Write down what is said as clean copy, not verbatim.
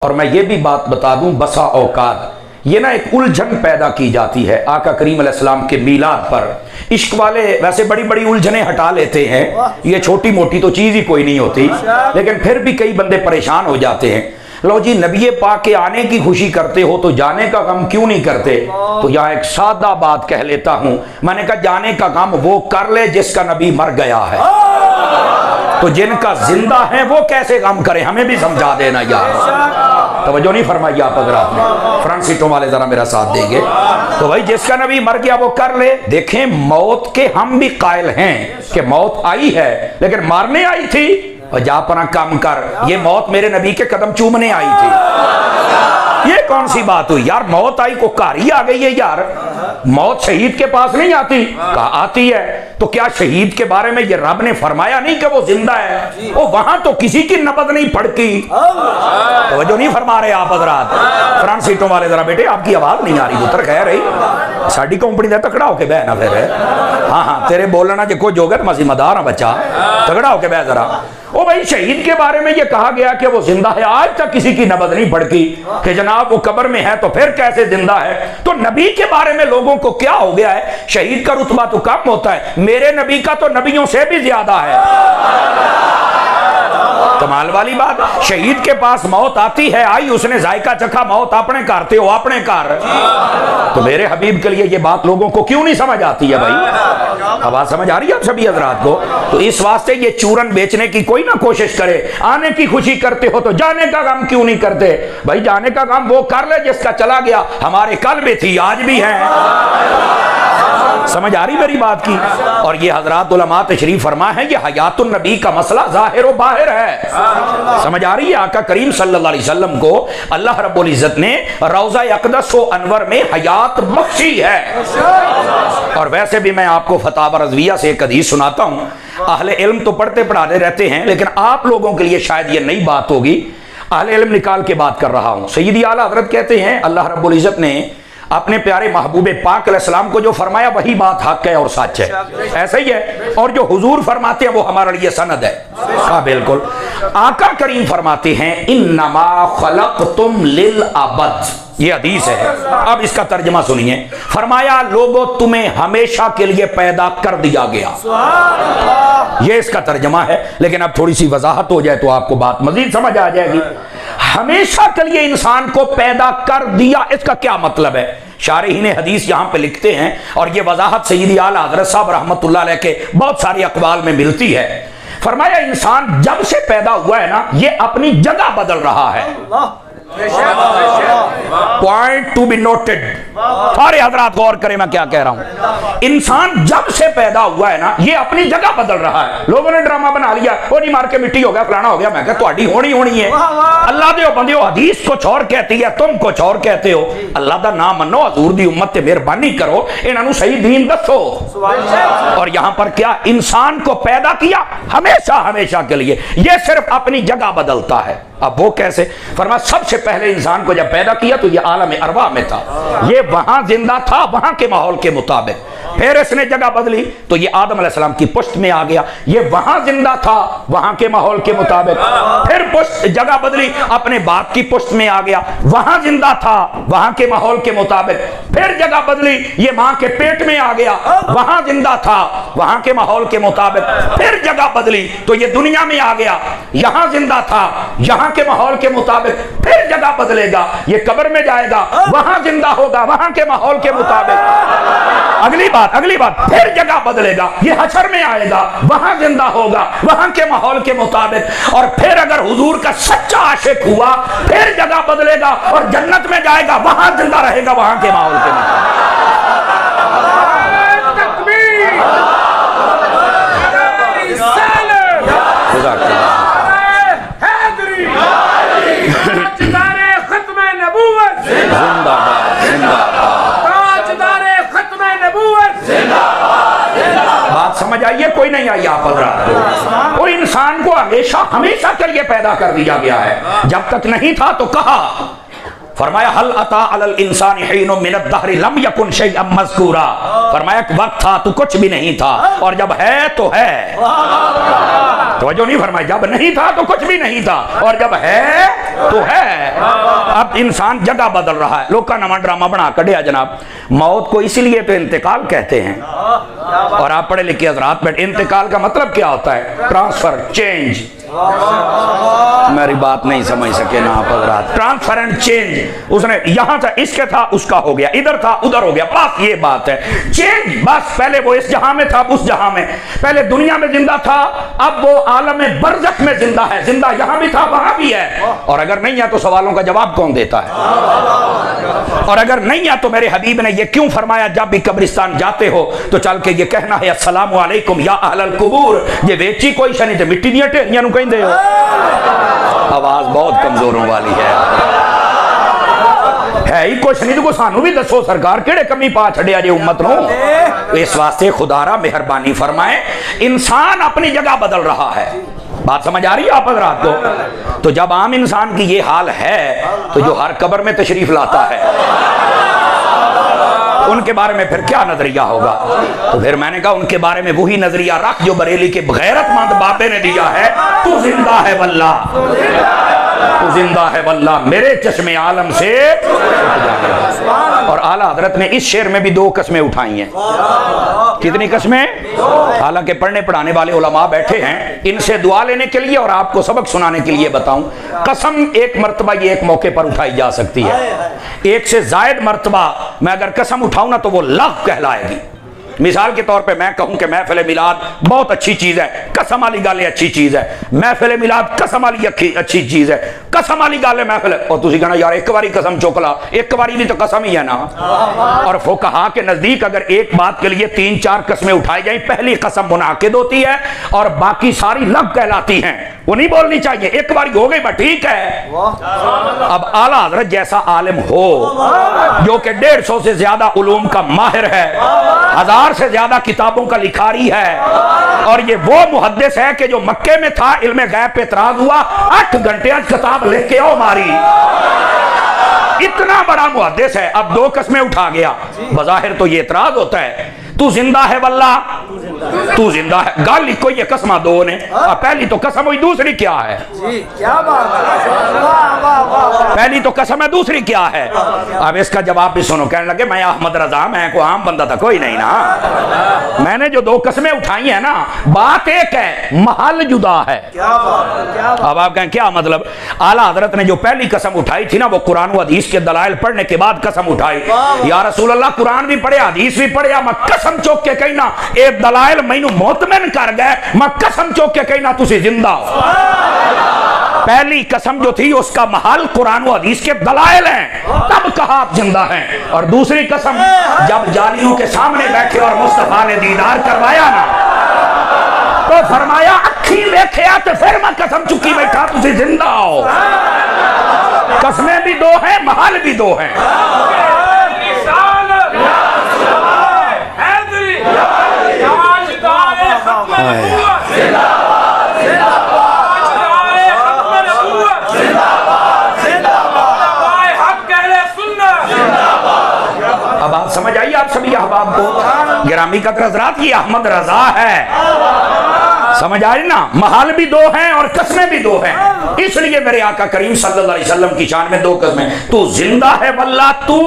और मैं ये भी बात बता दूं, बसा औकात ये ना एक उलझन पैदा की जाती है आका करीम अलैहिस्सलाम के मीलाद पर। इश्क वाले वैसे बड़ी बड़ी उलझनें हटा लेते हैं, ये छोटी मोटी तो चीज ही कोई नहीं होती, लेकिन फिर भी कई बंदे परेशान हो जाते हैं। लो जी, नबी पाक के आने की खुशी करते हो तो जाने का गम क्यों नहीं करते? तो यहाँ एक सादा बात कह लेता हूं, मैंने कहा जाने का गम वो कर ले जिसका नबी मर गया है, तो जिनका जिंदा है वो कैसे गम करे? हमें भी समझा देना यार। तवज्जो नहीं फरमाई आप हज़रात ने, फ्रंट सीटों वाले जरा मेरा साथ देंगे। तो भाई जिसका नबी मर गया वो कर ले। देखें, मौत के हम भी कायल हैं कि मौत आई है, लेकिन मारने आई थी और जा अपना काम कर। ये मौत मेरे नबी के कदम चूमने आई थी, ये कौन सी बात हुई यार? मौत आई को कार ही आ गई है यार। मौत शहीद के पास नहीं आती, कहा आती है। तो क्या शहीद के बारे में ये रब ने फरमाया नहीं कि वो जिंदा है? वो वहां तो किसी की नबज नहीं फड़की। तो जो नहीं फरमा रहे आप हज़रात, फ्रंट सीटों वाले जरा बेटे आपकी आवाज नहीं आ रही उतर कह रही साड़ी कंपनी का तकड़ा होके बह ना फिर। हाँ हाँ, तेरे बोलना जो कुछ होगा मैं जिम्मेदार हाँ बच्चा, तगड़ा होके बह जरा। ओ भाई, शहीद के बारे में ये कहा गया कि वो जिंदा है, आज तक किसी की नबज नहीं फड़की कि जनाब वो कब्र में है तो फिर कैसे जिंदा है। तो नबी के बारे में लोगों को क्या हो गया है? शहीद का रुतबा तो कम होता है, मेरे नबी का तो नबियों से भी ज्यादा है। कमाल वाली बात, शहीद के पास मौत आती है, आई उसने जायका चखा, मौत अपने करते हो अपने कर। तो मेरे हबीब के लिए ये बात लोगों को क्यों नहीं समझ आती है भाई? आवाज समझ आ रही है आप सभी हजरात को? तो इस वास्ते ये चूरन बेचने की कोई ना कोशिश करे, आने की खुशी करते हो तो जाने का गम क्यों नहीं करते? भाई जाने का गम वो कर ले जिसका चला गया, हमारे कल भी थी आज भी है। समझ आ रही मेरी बात की? और ये हजरात उलमा तशरीफ फरमा है, ये हयातुन नबी का मसला जाहिर व बाहिर है। समझ आ रही है? आका करीम सल्लल्लाहु अलैहि वसल्लम को अल्लाह रब्बुल इज्जत ने रौज़ा अक़दस व अनवर में हयात बख्शी है। और वैसे भी मैं आपको फतावा रज़विया से एक हदीस सुनाता हूं। अहले इल्म तो पढ़ते पढ़ाते रहते हैं, लेकिन आप लोगों के लिए शायद ये नई बात होगी। अहले इल्म निकाल के बात कर रहा हूं। सय्यदी आला हज़रत कहते हैं, अल्लाह रब्बुल इज्जत ने अपने प्यारे महबूबे पाक अलैहिस्सलाम को जो फरमाया वही बात हक है और सच है, ऐसा ही है। और जो हुजूर फरमाते हैं वो हमारे लिए सनद है। हाँ बिल्कुल, आका करीम फरमाते हैं इन्नमा खलक़तुम लिल अबद, ये हदीस है। अब इसका तर्जमा सुनिए। फरमाया लोगों तुम्हें हमेशा के लिए पैदा कर दिया गया, ये इसका तर्जमा है। लेकिन अब थोड़ी सी वजाहत हो जाए तो आपको बात मजीद समझ आ जाएगी। हमेशा के लिए इंसान को पैदा कर दिया, इसका क्या मतलब है? शारहीन हदीस यहां पे लिखते हैं, और ये वजाहत सय्यदी आला हज़रत साहब रहमतुल्लाह अलैह के बहुत सारी अक़वाल में मिलती है। फरमाया इंसान जब से पैदा हुआ है ना, ये अपनी जगह बदल रहा है। पॉइंट टू बी नोटेड, सारे हजरात गौर करें मैं क्या कह रहा हूं। इंसान जब से पैदा हुआ है ना, ये अपनी जगह बदल रहा है। लोगों ने ड्रामा बना लिया, वो नहीं मार के मिट्टी हो गया, फलाना हो गया। मैं कहता हूं होनी होनी है। अल्लाह दे बंदे हो, हदीस कुछ और कहती है, तुम कुछ और कहते हो। अल्लाह दा नाम मनो, हजूर दी उम्मत ते मेहरबानी करो, इन्होंने सही दीन दसो। और यहां पर क्या इंसान को पैदा किया हमेशा हमेशा के लिए, ये सिर्फ अपनी जगह बदलता है। अब वो कैसे? फरमा सबसे पहले इंसान को जब पैदा किया तो ये आलम अरवा में था, ये वहां जिंदा था वहां के माहौल के मुताबिक। फिर इसने जगह बदली तो ये आदम अलैहिस्सलाम की पुश्त में आ गया, ये वहां जिंदा था वहां के माहौल के मुताबिक। फिर पुश्त जगह बदली, अपने बाप की पुश्त में आ गया, वहां जिंदा था वहां के माहौल के मुताबिक। फिर जगह बदली, ये मां के पेट में आ गया, वहां जिंदा था वहां के माहौल के मुताबिक। फिर जगह बदली तो ये दुनिया में आ गया, यहां जिंदा था यहां के माहौल के मुताबिक। फिर जगह बदलेगा, ये कब्र में जाएगा, वहां जिंदा होगा वहां के माहौल के मुताबिक। अगली बात फिर जगह बदलेगा, ये हशर में आएगा, वहां जिंदा होगा वहां के माहौल के मुताबिक। और फिर अगर हुजूर का सच्चा आशिक हुआ, फिर जगह बदलेगा और जन्नत में जाएगा, वहां जिंदा रहेगा वहां के माहौल के मुताबिक। बात समझ आइए कोई नहीं आई आप हज़रात को? वो इंसान को हमेशा हमेशा के लिए पैदा कर दिया गया है। जब तक नहीं था तो कहा फरमाया हल अता अलल इंसानी हिन मिनद दहरि लम यकुन शैअम मज़कूरा, फरमाया वक्त था तो कुछ भी नहीं था और जब है तो है। तो नहीं फरमाया जब नहीं था तो कुछ भी नहीं था और जब है तो है। अब इंसान जगह बदल रहा है, लोग का नवा ड्रामा बना कढ़िया जनाब। मौत को इसलिए तो इंतकाल कहते हैं, और आप पढ़े लिखे हजरात बैठ, इंतकाल का मतलब क्या होता है? Transfer, change. मेरी बात नहीं समझ सके ना आप हजरात। ट्रांसफर एंड चेंज, उसने यहां था इसके था उसका हो गया, इधर था उधर हो गया, बस ये बात है। चेंज बस, पहले वो इस जहां में था उस जहां में, पहले दुनिया में जिंदा था अब वो आलम बरज़ख में जिंदा है, जिंदा यहां भी था वहां भी है। और अगर नहीं है तो सवालों का जवाब कौन देता है? और अगर नहीं है तो मेरे हबीब ने ये क्यों फरमाया जब भी कब्रिस्तान जाते हो तो चल के ये कहना है अस्सलामु अलैकुम या अहलल कुबूर। ये वेची कोई शनी ते मिट्टी नहीं ढेरियां नु कहंदे हो। आवाज बहुत कमजोरों वाली है ही कुछ नहीं तो सानू भी दसो सरकार केड़े कमी पा छड़िया जे उम्मत नु। इस वास्ते खुदारा मेहरबानी फरमाए, इंसान अपनी जगह बदल रहा है। बात समझ आ रही है आप हजरात को? तो जब आम इंसान की ये हाल है तो जो हर कब्र में तशरीफ लाता है उनके बारे में फिर क्या नजरिया होगा? तो फिर मैंने कहा उनके बारे में वही नजरिया रख जो बरेली के गैरतमंद बाबे ने दिया है, तू जिंदा है वल्ला, तू जिंदा है वल्ला, मेरे चश्मे आलम से। और आला हजरत ने इस शेर में भी 2 कस्में उठाई हैं। कितनी कस्में? हालांकि पढ़ने पढ़ाने वाले उलमा बैठे हैं, इनसे दुआ लेने के लिए और आपको सबक सुनाने के लिए बताऊं। कसम एक मर्तबा ये एक मौके पर उठाई जा सकती है, एक से जायद मर्तबा मैं अगर कसम उठाऊं ना तो वो लग़्व कहलाएगी। मिसाल के तौर पे मैं कहूं कि महफिल मिलाद बहुत अच्छी चीज है, कसम वाली गाले अच्छी चीज है, महफिल मिलाद कसम वाली अच्छी चीज है, कसम वाली गाले महफिल। और तुसी कहना यार एक बारी कसम चुकला, एक बारी भी तो कसम ही है ना। और फुकहा के नजदीक अगर एक बात के लिए 3-4 कस्में उठाई जाए, पहली कसम मुनाकिद होती है और बाकी सारी लग़्व कहलाती हैं, वो नहीं बोलनी चाहिए। एक बारी हो गई बस ठीक है। अब आला हजरत जैसा आलिम हो जो कि 150 से ज्यादा उलूम का माहिर है, 1000 से ज्यादा किताबों का लिखारी है, और ये वो मुहद्दिस है कि जो मक्के में था इल्मे गैब पे इतराज हुआ, 8 घंटे आज किताब लेके आओ मारी, इतना बड़ा मुहद्दिस है। अब 2 कस्में उठा गया, बज़ाहिर तो ये इतराज होता है तू जिंदा है वल्ला, तू जिंदा है, गाली कोई ये कसमा 2 ने, पहली तो कसम हुई, दूसरी क्या है? क्या बात है? पहली तो कसम है, दूसरी क्या है? अब इसका जवाब भी सुनो। कहने लगे मैं अहमद रजा, मैं को आम बंदा था कोई नहीं ना, मैंने जो 2 कस्में उठाई है ना, बात एक है, महल जुदा है। अब आप कहें क्या मतलब? आला हजरत ने जो पहली कसम उठाई थी ना, वो कुरान व हदीस के दलाइल पढ़ने के बाद कसम उठाई। या रसूल अल्लाह, कुरान भी पढ़े हदीस भी पढ़े, मैं कसम चौक के कहना ए दलाइल मैनू मुतमिन कर गए, मैं कसम चौक के कहना तुसी जिंदा हो। पहली कसम जो थी उसका महल कुरान व हदीस के दलाइल हैं, तब कहा आप जिंदा हैं। और दूसरी कसम जब जालियों के सामने बैठे और मुस्तफा ने दीदार करवाया ना, तो फरमाया अखी देखिया तो फिर मैं कसम चुकी बैठा तुसी जिंदा हो। कसमें भी 2 हैं, महल भी 2 हैं। अब आप समझ आइए आप सभी अहबाब को, गिरामी कदर हज़रात, ये अहमद रजा है, समझ आ रही ना? महल भी 2 हैं और कसमें भी 2 हैं। इसलिए मेरे आका करीम सल्लल्लाहु अलैहि वसल्लम की शान में 2 कसमें, तू जिंदा है वल्ला, तू